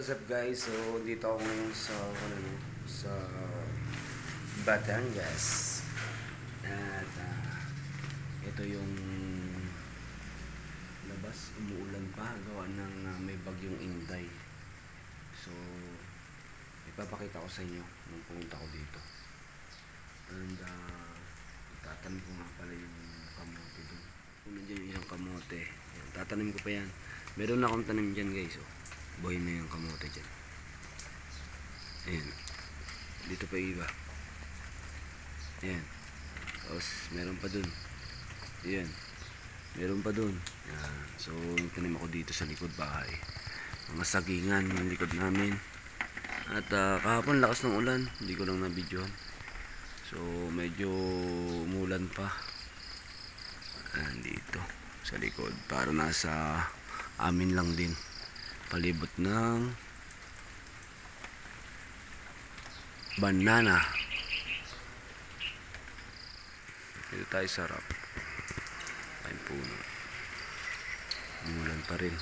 What's up guys? So dito ako ngayon sa Batangas. At ito yung labas, umuulan pa gawa ng may bagyong Inday. So ipapakita ko sa inyo nung pumunta ko dito. And itatanim ko nga pala yung kamote doon. Kung nandiyan yung isang kamote, yan, tatanim ko pa yan. Meron na akong tanim dyan guys. Buhay na yung kamote dyan. Ayan. Dito pa iba. Ayan. Tapos meron pa dun. Ayan. Meron pa dun. Ayan. So tanim ako dito sa likod bahay. Mga sagingan ng likod namin. At kahapon lakas ng ulan. Hindi ko lang na-videoan. So medyo umulan pa. Ayan dito sa likod. Para nasa amin lang din. Palibot ng banana. Dito tayo sarap. Ay puno. Umulan pa rin.